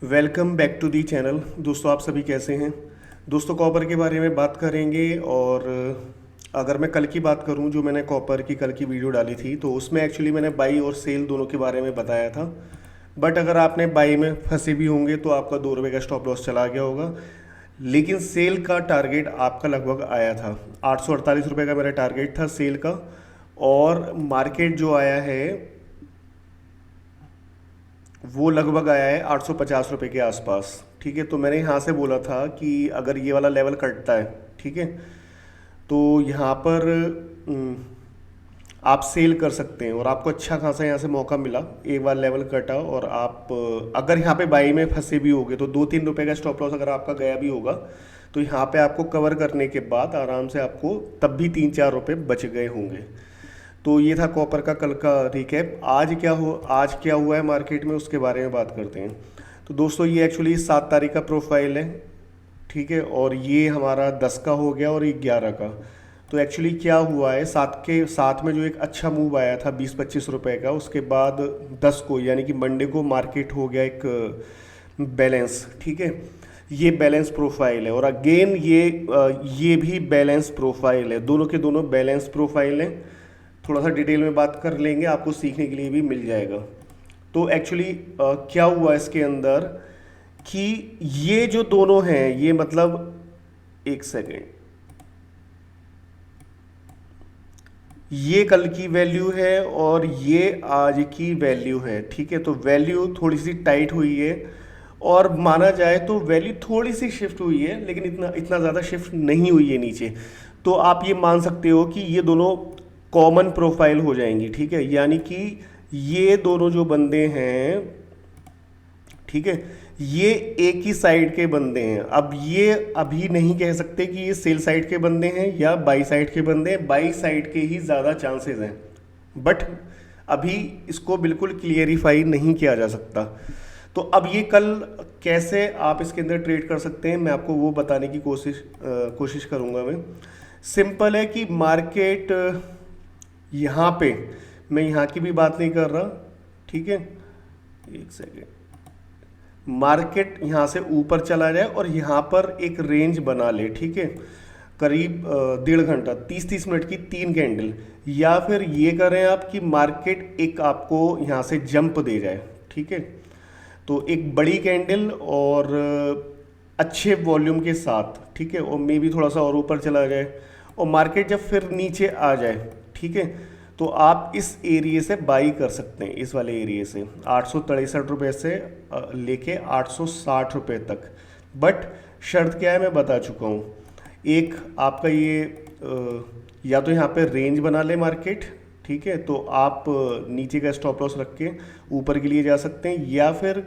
Welcome back to the channel. दोस्तों आप सभी कैसे हैं। दोस्तों कॉपर के बारे में बात करेंगे। और अगर मैं कल की बात करूं, जो मैंने कॉपर की कल की वीडियो डाली थी तो उसमें एक्चुअली मैंने बाई और सेल दोनों के बारे में बताया था। बट अगर आपने बाई में फंसे भी होंगे तो आपका 2 रुपये का स्टॉप लॉस चला गया होगा। लेकिन सेल का टारगेट आपका लगभग आया था, 848 रुपये का मेरा टारगेट था सेल का। और मार्केट जो आया है वो लगभग आया है 850 रुपये के आसपास। ठीक है, तो मैंने यहाँ से बोला था कि अगर ये वाला लेवल कटता है, ठीक है, तो यहाँ पर उम, आप सेल कर सकते हैं और आपको अच्छा खासा यहाँ से मौका मिला। एक बार लेवल कटा और आप अगर यहाँ पे बाई में फंसे भी होगे तो 2-3 रुपए का स्टॉप लॉस अगर आपका गया भी होगा तो यहाँ पे आपको कवर करने के बाद आराम से आपको तब भी 3-4 रुपए बच गए होंगे। तो ये था कॉपर का कल का रिकैप। आज क्या हुआ है मार्केट में उसके बारे में बात करते हैं। तो दोस्तों ये एक्चुअली 7 तारीख का प्रोफाइल है, ठीक है, और ये हमारा 10 का हो गया और ये 11 का। तो एक्चुअली क्या हुआ है, 7 में जो एक अच्छा मूव आया था 20-25 रुपए का, उसके बाद 10 को यानी कि मंडे को मार्केट हो गया एक बैलेंस। ठीक है, ये बैलेंस प्रोफाइल है और अगेन ये भी बैलेंस प्रोफाइल है। दोनों के दोनों बैलेंस प्रोफाइल हैं। थोड़ा सा डिटेल में बात कर लेंगे, आपको सीखने के लिए भी मिल जाएगा। तो एक्चुअली क्या हुआ इसके अंदर कि ये जो दोनों हैं, ये मतलब एक सेकेंड, ये कल की वैल्यू है और ये आज की वैल्यू है। ठीक है, तो वैल्यू थोड़ी सी टाइट हुई है और माना जाए तो वैल्यू थोड़ी सी शिफ्ट हुई है, लेकिन इतना इतना ज़्यादा शिफ्ट नहीं हुई है नीचे। तो आप ये मान सकते हो कि ये दोनों कॉमन प्रोफाइल हो जाएंगी। ठीक है, यानी कि ये दोनों जो बंदे हैं, ठीक है, ये एक ही साइड के बंदे हैं। अब ये अभी नहीं कह सकते कि ये सेल साइड के बंदे हैं या बाई साइड के बंदे हैं, बाई साइड के ही ज़्यादा चांसेस हैं। बट अभी इसको बिल्कुल क्लियरिफाई नहीं किया जा सकता। तो अब ये कल कैसे आप इसके अंदर ट्रेड कर सकते हैं, मैं आपको वो बताने की कोशिश करूंगा। मैं सिंपल है कि मार्केट यहाँ पे, मैं यहाँ की भी बात नहीं कर रहा, ठीक है, एक सेकेंड, मार्केट यहाँ से ऊपर चला जाए और यहाँ पर एक रेंज बना ले, ठीक है, करीब 1.5 घंटा 30-30 मिनट की 3 कैंडल, या फिर ये करें आप कि मार्केट एक आपको यहाँ से जंप दे जाए। ठीक है, तो एक बड़ी कैंडल और अच्छे वॉल्यूम के साथ, ठीक है, और मे भी थोड़ा सा और ऊपर चला जाए और मार्केट जब फिर नीचे आ जाए, ठीक है, तो आप इस एरिए से बाई कर सकते हैं, इस वाले एरिए से 863 रुपये से लेके 860 रुपये तक। बट शर्त क्या है मैं बता चुका हूँ। एक आपका ये या तो यहाँ पे रेंज बना ले मार्केट, ठीक है, तो आप नीचे का स्टॉप लॉस रख के ऊपर के लिए जा सकते हैं, या फिर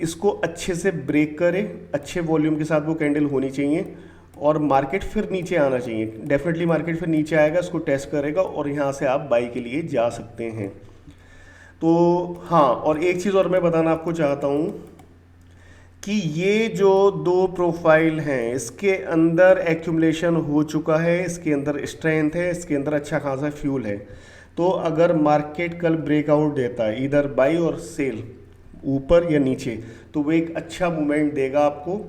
इसको अच्छे से ब्रेक करें, अच्छे वॉल्यूम के साथ वो कैंडल होनी चाहिए और मार्केट फिर नीचे आना चाहिए। डेफिनेटली मार्केट फिर नीचे आएगा, इसको टेस्ट करेगा और यहाँ से आप बाई के लिए जा सकते हैं। तो हाँ, और एक चीज़ और मैं बताना आपको चाहता हूँ कि ये जो दो प्रोफाइल हैं इसके अंदर एक्यूमुलेशन हो चुका है, इसके अंदर स्ट्रेंथ है, इसके अंदर अच्छा खासा फ्यूल है। तो अगर मार्केट कल ब्रेकआउट देता है इधर बाई और सेल, ऊपर या नीचे, तो वो एक अच्छा मूवमेंट देगा आपको।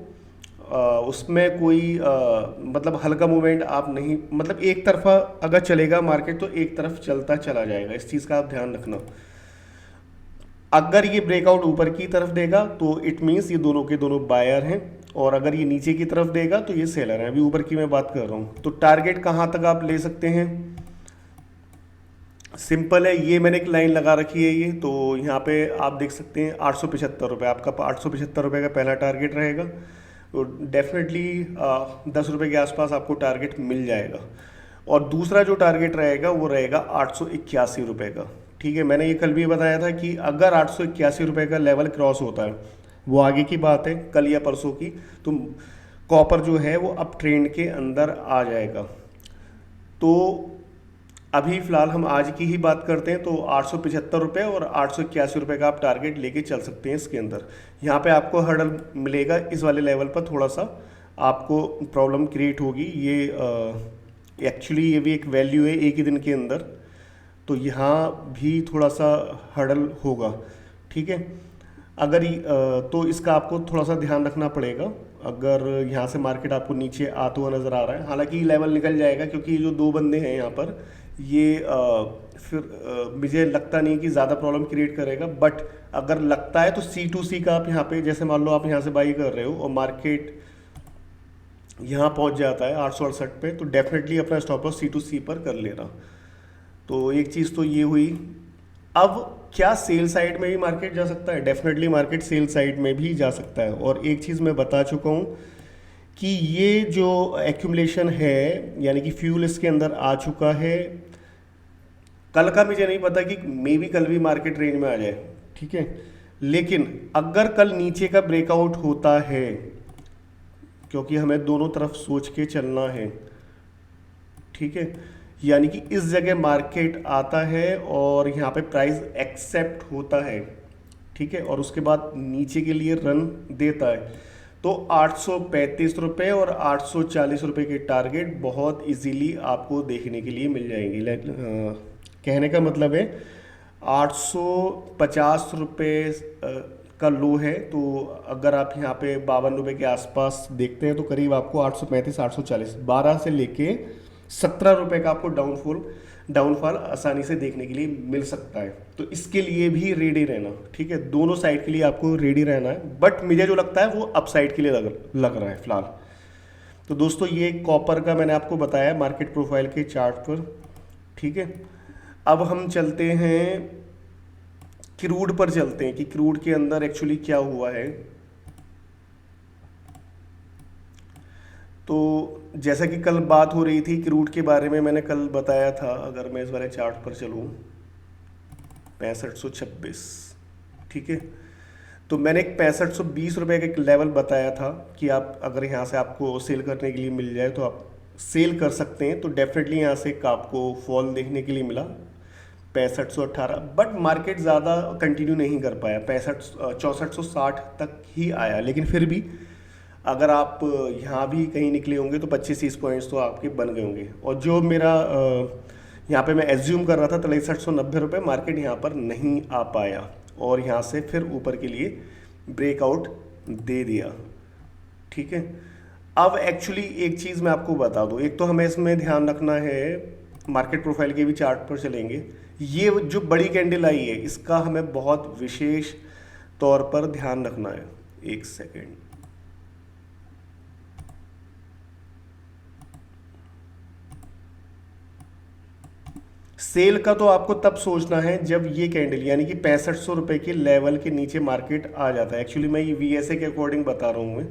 उसमें कोई मतलब हल्का मूवमेंट आप नहीं, मतलब एक तरफा अगर चलेगा मार्केट तो एक तरफ चलता चला जाएगा, इस चीज़ का आप ध्यान रखना। अगर ये ब्रेकआउट ऊपर की तरफ देगा तो इट मीन्स ये दोनों के दोनों बायर हैं, और अगर ये नीचे की तरफ देगा तो ये सेलर हैं। अभी ऊपर की मैं बात कर रहा हूँ। तो टारगेट कहाँ तक आप ले सकते हैं, सिंपल है, ये मैंने एक लाइन लगा रखी है ये, तो यहाँ पे आप देख सकते हैं 875 रुपये, आपका 875 रुपये का पहला टारगेट रहेगा। तो डेफिनेटली 10 रुपये के आसपास आपको टारगेट मिल जाएगा। और दूसरा जो टारगेट रहेगा वो रहेगा 881 रुपये का। ठीक है, मैंने ये कल भी बताया था कि अगर 881 रुपये का लेवल क्रॉस होता है, वो आगे की बात है कल या परसों की, तो कॉपर जो है वो अप ट्रेंड के अंदर आ जाएगा। तो अभी फ़िलहाल हम आज की ही बात करते हैं। तो 875 रुपये और 881 रुपये का आप टारगेट लेके चल सकते हैं इसके अंदर। यहाँ पे आपको हर्डल मिलेगा, इस वाले लेवल पर थोड़ा सा आपको प्रॉब्लम क्रिएट होगी। ये एक्चुअली ये भी एक वैल्यू है एक ही दिन के अंदर, तो यहाँ भी थोड़ा सा हर्डल होगा। ठीक है, तो इसका आपको थोड़ा सा ध्यान रखना पड़ेगा। अगर यहाँ से मार्केट आपको नीचे आता हुआ नज़र आ रहा है, हालांकि लेवल निकल जाएगा क्योंकि ये जो दो बंदे हैं यहाँ पर, ये मुझे लगता नहीं कि ज़्यादा प्रॉब्लम क्रिएट करेगा। बट अगर लगता है तो C2C का आप यहाँ पे, जैसे मान लो आप यहाँ से बाई कर रहे हो और मार्केट यहाँ पहुँच जाता है 868 पे, तो डेफिनेटली अपना स्टॉप लॉस C2C पर कर लेना। तो एक चीज़ तो ये हुई। अब क्या सेल साइड में भी मार्केट जा सकता है? डेफिनेटली मार्केट सेल साइड में भी जा सकता है। और एक चीज़ मैं बता चुका हूँ कि ये जो एक्यूमुलेशन है, यानी कि फ्यूल इसके अंदर आ चुका है। कल का मुझे नहीं पता कि मे बी कल भी मार्केट रेंज में आ जाए, ठीक है। लेकिन अगर कल नीचे का ब्रेकआउट होता है, क्योंकि हमें दोनों तरफ सोच के चलना है, ठीक है, यानी कि इस जगह मार्केट आता है और यहाँ पे प्राइस एक्सेप्ट होता है, ठीक है, और उसके बाद नीचे के लिए रन देता है, तो 835 रुपये और 840 रुपये के टारगेट बहुत इजीली आपको देखने के लिए मिल जाएंगे। कहने का मतलब है 850 रुपये का लो है, तो अगर आप यहाँ पे 52 रुपये के आसपास देखते हैं तो करीब आपको 835 840 12 से लेके 17 रुपये का आपको डाउनफॉल आसानी से देखने के लिए मिल सकता है। तो इसके लिए भी रेडी रहना, ठीक है, दोनों साइड के लिए आपको रेडी रहना है। बट मुझे जो लगता है वो अप साइड के लिए लग रहा है फिलहाल। तो दोस्तों ये कॉपर का मैंने आपको बताया मार्केट प्रोफाइल के चार्ट पर, ठीक है। अब हम चलते हैं क्रूड पर, चलते हैं कि क्रूड के अंदर एक्चुअली क्या हुआ है। तो जैसा कि कल बात हो रही थी क्रूड के बारे में, मैंने कल बताया था, अगर मैं इस वाले चार्ट पर चलूँ 6526, ठीक है, तो मैंने एक 6520 रुपये का एक लेवल बताया था कि आप अगर यहाँ से आपको सेल करने के लिए मिल जाए तो आप सेल कर सकते हैं। तो डेफिनेटली यहाँ से आपको फॉल देखने के लिए मिला 6518, बट मार्केट ज़्यादा कंटिन्यू नहीं कर पाया, 6460 तक ही आया। लेकिन फिर भी अगर आप यहाँ भी कहीं निकले होंगे तो 25-30 पॉइंट्स तो आपके बन गए होंगे। और जो मेरा यहाँ पे मैं एज्यूम कर रहा था 6390 रुपये, मार्केट यहाँ पर नहीं आ पाया और यहाँ से फिर ऊपर के लिए ब्रेकआउट दे दिया, ठीक है। अब एक्चुअली एक चीज़ मैं आपको बता दूँ, एक तो हमें इसमें ध्यान रखना है, मार्केट प्रोफाइल के भी चार्ट पर चलेंगे, ये जो बड़ी कैंडल आई है इसका हमें बहुत विशेष तौर पर ध्यान रखना है। एक सेकेंड, सेल का तो आपको तब सोचना है जब ये कैंडल यानी कि 6500 रुपये के लेवल के नीचे मार्केट आ जाता है। एक्चुअली मैं ये VSA के अकॉर्डिंग बता रहा हूँ, मैं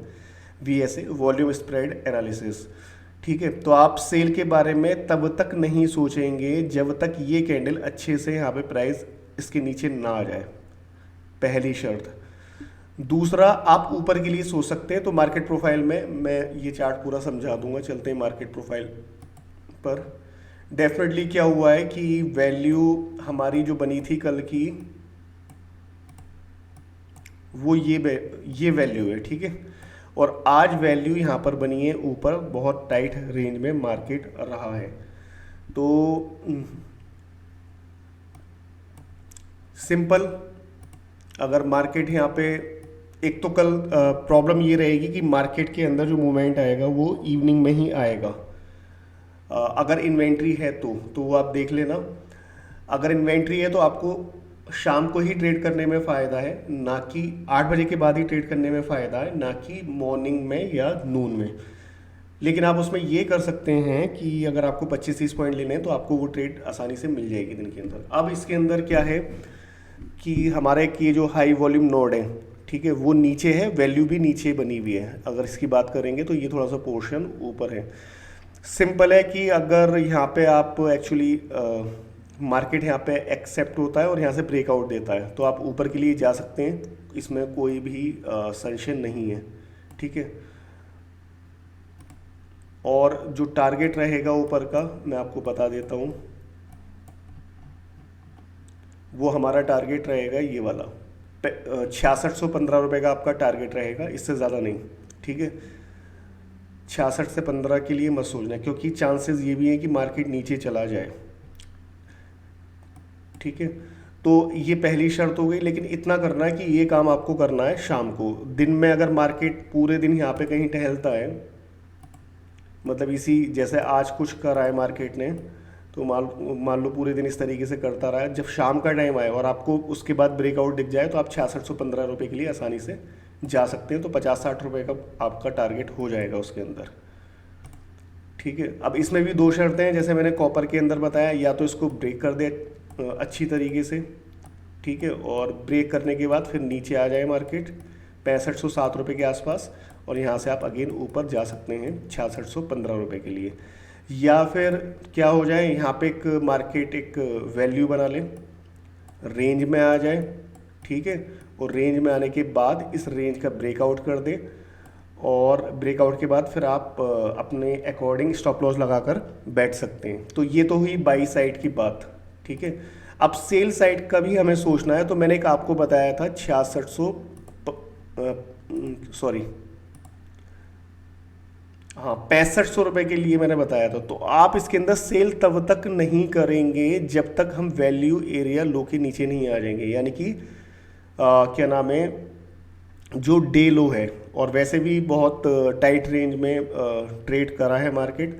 VSA वॉल्यूम स्प्रेड एनालिसिस, ठीक है। तो आप सेल के बारे में तब तक नहीं सोचेंगे जब तक ये कैंडल अच्छे से यहाँ पे प्राइस इसके नीचे ना आ जाए, पहली शर्त। दूसरा, आप ऊपर के लिए सोच सकते हैं। तो मार्केट प्रोफाइल में मैं ये चार्ट पूरा समझा दूंगा, चलते हैं मार्केट प्रोफाइल पर। डेफिनेटली क्या हुआ है कि वैल्यू हमारी जो बनी थी कल की, वो ये वैल्यू है, ठीक है। और आज वैल्यू यहाँ पर बनी है ऊपर, बहुत टाइट रेंज में मार्केट रहा है। तो सिंपल, अगर मार्केट यहाँ पे, एक तो कल प्रॉब्लम ये रहेगी कि मार्केट के अंदर जो मूवमेंट आएगा वो इवनिंग में ही आएगा। अगर इन्वेंट्री है तो वो आप देख लेना। अगर इन्वेंट्री है तो आपको शाम को ही ट्रेड करने में फ़ायदा है, ना कि 8 बजे के बाद ही ट्रेड करने में फ़ायदा है, ना कि मॉर्निंग में या नून में। लेकिन आप उसमें ये कर सकते हैं कि अगर आपको 25-30 पॉइंट लेने हैं तो आपको वो ट्रेड आसानी से मिल जाएगी दिन के अंदर। अब इसके अंदर क्या है कि हमारे ये जो हाई वॉल्यूम नोड है, ठीक है, वो नीचे है, वैल्यू भी नीचे बनी हुई है। अगर इसकी बात करेंगे तो ये थोड़ा सा पोर्शन ऊपर है। सिंपल है कि अगर यहाँ पे आप एक्चुअली मार्केट यहाँ पे एक्सेप्ट होता है और यहाँ से ब्रेकआउट देता है तो आप ऊपर के लिए जा सकते हैं, इसमें कोई भी संशय नहीं है, ठीक है। और जो टारगेट रहेगा ऊपर का मैं आपको बता देता हूँ, वो हमारा टारगेट रहेगा ये वाला 6615 रुपये का आपका टारगेट रहेगा, इससे ज़्यादा नहीं, ठीक है। 66 से 15 के लिए मत सोचना, क्योंकि चांसेस ये भी हैं कि मार्केट नीचे चला जाए, ठीक है। तो ये पहली शर्त हो गई। लेकिन इतना करना है कि ये काम आपको करना है शाम को। दिन में अगर मार्केट पूरे दिन यहाँ पे कहीं टहलता है, मतलब इसी जैसे आज कुछ करा है मार्केट ने, तो मान लो पूरे दिन इस तरीके से करता रहा है, जब शाम का टाइम आए और आपको उसके बाद ब्रेकआउट दिख जाए तो आप 6615 रुपये के लिए आसानी से जा सकते हैं। तो 50-60 रुपये का आपका टारगेट हो जाएगा उसके अंदर, ठीक है। अब इसमें भी दो शर्तें हैं, जैसे मैंने कॉपर के अंदर बताया, या तो इसको ब्रेक कर दे अच्छी तरीके से, ठीक है, और ब्रेक करने के बाद फिर नीचे आ जाए मार्केट 6507 रुपये के आसपास, और यहाँ से आप अगेन ऊपर जा सकते हैं 6615 रुपये के लिए। या फिर क्या हो जाए, यहाँ पे एक मार्केट एक वैल्यू बना ले, रेंज में आ जाए, ठीक है, और रेंज में आने के बाद इस रेंज का ब्रेकआउट कर दे, और ब्रेकआउट के बाद फिर आप अपने अकॉर्डिंग स्टॉप लॉस लगाकर बैठ सकते हैं। तो ये तो हुई बाई साइड की बात, ठीक है। अब सेल साइड का भी हमें सोचना है। तो मैंने एक आपको बताया था 6500 रुपये के लिए मैंने बताया था। तो आप इसके अंदर सेल तब तक नहीं करेंगे जब तक हम वैल्यू एरिया लो के नीचे नहीं आ जाएंगे, यानी कि क्या नाम है, जो डे लो है, और वैसे भी बहुत टाइट रेंज में ट्रेड करा है मार्केट।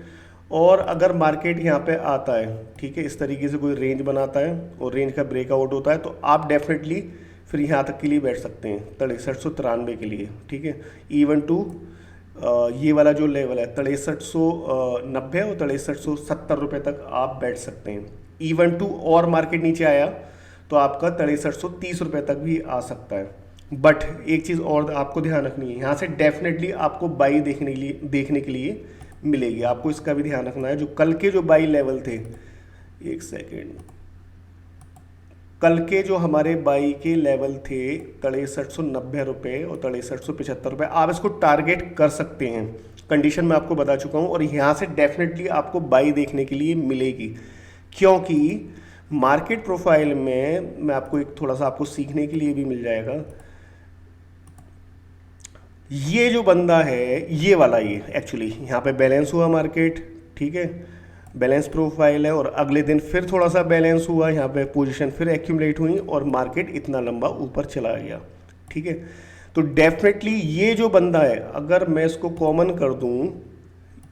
और अगर मार्केट यहाँ पे आता है, ठीक है, इस तरीके से कोई रेंज बनाता है और रेंज का ब्रेकआउट होता है, तो आप डेफिनेटली फिर यहाँ तक के लिए बैठ सकते हैं 6393 के लिए, ठीक है। इवन टू ये वाला जो लेवल है 6390 और 6370 रुपये तक आप बैठ सकते हैं। इवन टू और मार्केट नीचे आया तो आपका 6330 रुपये तक भी आ सकता है। बट एक चीज़ और आपको ध्यान रखनी है, यहाँ से डेफिनेटली आपको बाई देखने के लिए मिलेगी। आपको इसका भी ध्यान रखना है, जो कल के जो बाई लेवल थे, एक सेकेंड, कल के जो हमारे बाई के लेवल थे 6390 रुपये और 6375 रुपये, आप इसको टारगेट कर सकते हैं। कंडीशन मैं आपको बता चुका हूँ, और यहाँ से डेफिनेटली आपको बाई देखने के लिए मिलेगी, क्योंकि मार्केट प्रोफाइल में मैं आपको एक थोड़ा सा आपको सीखने के लिए भी मिल जाएगा। ये जो बंदा है, ये वाला, ये एक्चुअली यहाँ पे बैलेंस हुआ मार्केट, ठीक है, बैलेंस प्रोफाइल है, और अगले दिन फिर थोड़ा सा बैलेंस हुआ, यहाँ पे पोजीशन फिर एक्यूमुलेट हुई और मार्केट इतना लंबा ऊपर चला गया, ठीक है। तो डेफिनेटली ये जो बंदा है, अगर मैं इसको कॉमन कर दूँ,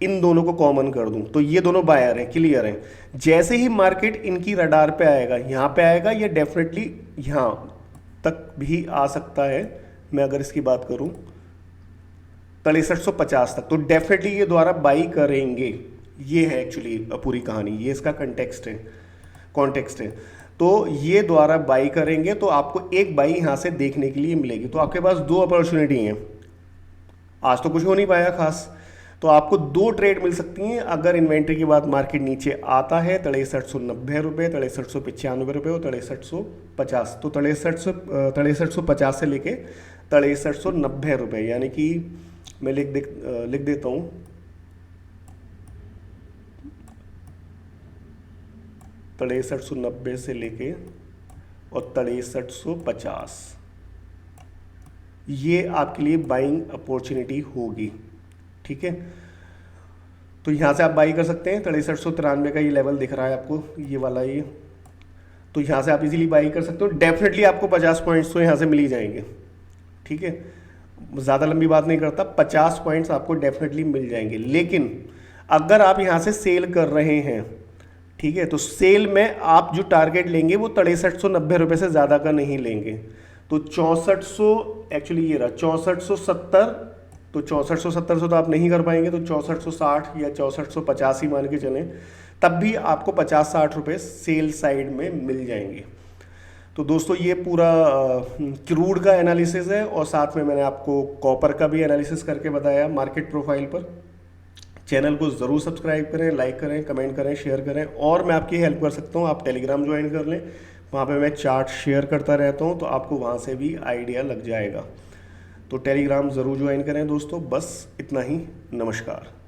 इन दोनों को कॉमन कर दूं, तो ये दोनों बायर हैं, क्लियर हैं। जैसे ही मार्केट इनकी रडार पे आएगा, यहाँ पे आएगा, ये डेफिनेटली यहाँ तक भी आ सकता है। मैं अगर इसकी बात करूं 6350 तक, तो डेफिनेटली ये द्वारा बाई करेंगे। ये है एक्चुअली पूरी कहानी, ये इसका कॉन्टेक्स्ट है। तो ये द्वारा बाई करेंगे, तो आपको एक बाई यहाँ से देखने के लिए मिलेगी। तो आपके पास दो अपॉर्चुनिटी हैं। आज तो कुछ हो नहीं पाया खास, तो आपको दो ट्रेड मिल सकती हैं। अगर इन्वेंट्री के बाद मार्केट नीचे आता है 6390 रुपये, 6395 रुपये और 6350, तो 6350 से लेके 6390 रुपये, यानी कि मैं लिख देता हूँ 6390 से लेके और 6350, ये आपके लिए बाइंग अपॉर्चुनिटी होगी, ठीक है। तो यहाँ से आप बाई कर सकते हैं। 6393 का ये लेवल दिख रहा है आपको, ये वाला, ये, तो यहाँ से आप इजीली बाई कर सकते हो। डेफिनेटली आपको 50 पॉइंट्स तो यहाँ से मिल ही जाएंगे, ठीक है। ज़्यादा लंबी बात नहीं करता, 50 पॉइंट्स आपको डेफिनेटली मिल जाएंगे। लेकिन अगर आप यहाँ से सेल कर रहे हैं, ठीक है, तो सेल में आप जो टारगेट लेंगे वो 6390 रुपये से ज़्यादा का नहीं लेंगे। तो 6400, एक्चुअली ये रहा 6470, तो 6470 से तो आप नहीं कर पाएंगे, तो 6460 या 6450 ही मान के चलें, तब भी आपको 50-60 रुपये सेल साइड में मिल जाएंगे। तो दोस्तों ये पूरा क्रूड का एनालिसिस है, और साथ में मैंने आपको कॉपर का भी एनालिसिस करके बताया मार्केट प्रोफाइल पर। चैनल को ज़रूर सब्सक्राइब करें, लाइक करें, कमेंट करें, शेयर करें, और मैं आपकी हेल्प कर सकता हूँ, आप टेलीग्राम ज्वाइन कर लें, वहाँ पे मैं चार्ट शेयर करता रहता हूँ, तो आपको वहाँ से भी आइडिया लग जाएगा। तो टेलीग्राम ज़रूर ज्वाइन करें दोस्तों। बस इतना ही, नमस्कार।